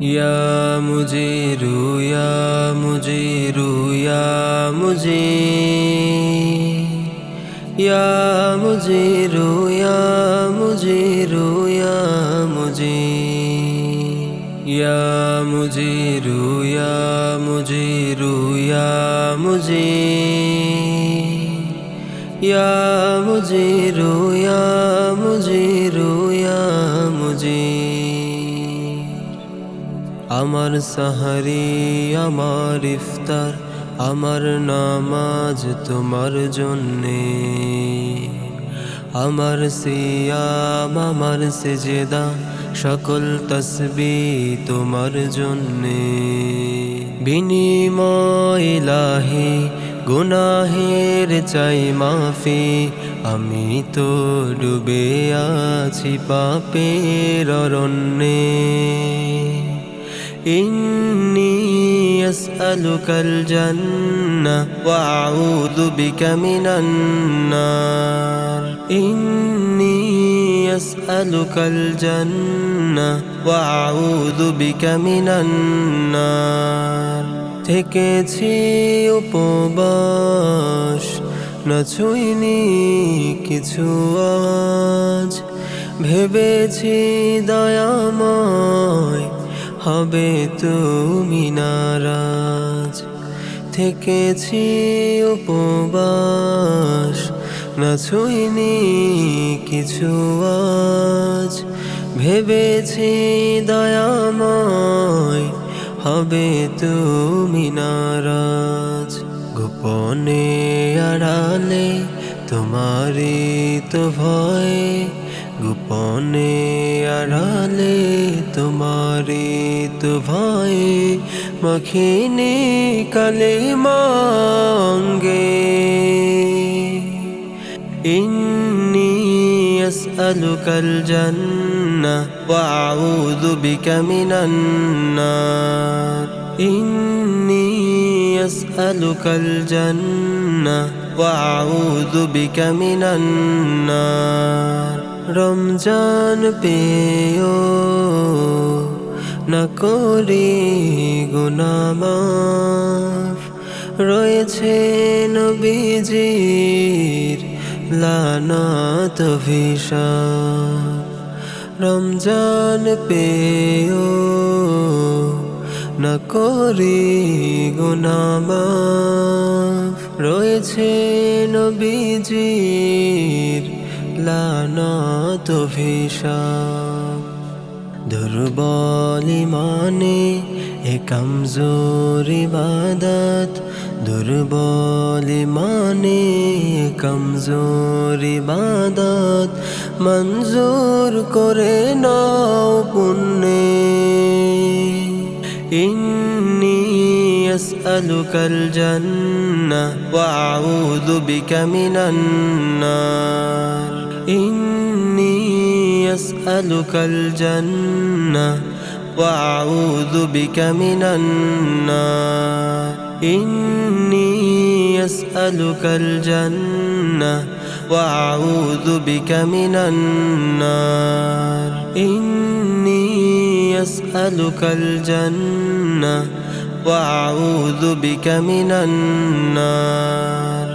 या मुजीरु या मुजीरु या मुजीर या मुजीरु या मुजीरु या मुजीर या मुजीरु या मुजीरु या मुजीर या मुजीरु या मुजीरु या मुजीर আমার সাহারি আমার ইফতার আমার নামাজ তোমার জন্যে আমার সিয়াম আমার সিজদা সকল তাসবিহ তোমার জন্যে বিনিময় ইলাহি গুনাহের চাই মাফি আমি তো ডুবে আছি পাপের অরণ্যে إني أسألك الجنة وأعوذ بك من النار إني أسألك الجنة وأعوذ بك من النار থেকেছি উপবাস না ছুঁইনি কিছু আজ ভেবেছি দয়াময় হবে তুমি নারাজ থেকেছি উপবাস না ছুঁইনি কিছু আজ ভেবেছি দয়াময় হবে তুমি নারাজ গোপনে আড়ালে তোমারই তো ভয় গোপনে আড়ালে তোমারি তো ভয় মাখিনি কালিমাঙ্গে ইন্নি আসআলুকাল জান্নাহ ওয়া আউযু বিকা মিনান নার ইন্নি আসআলুকাল জান্নাহ ওয়া আউযু বিকা মিনান নার রমজান পেও না করি গুনাহ মাফ রয়েছে নবীজির লানত অভিশাপ রমজান পেও না করি গুনাহ মাফ রয়েছে নবীজির লানত অভিশাপ দুর্বল ইমানে এ কমজোর ইবাদত দুর্বল ইমানে কমজোর ইবাদত মঞ্জুর করে নাও পুণ্যে ইন্নি আসআলুকাল জান্নাহ ওয়া আউযু বিকা মিনান নার إني أسألك الجنة وأعوذ بك من النار إني أسألك الجنة وأعوذ بك من النار إني أسألك الجنة وأعوذ بك من النار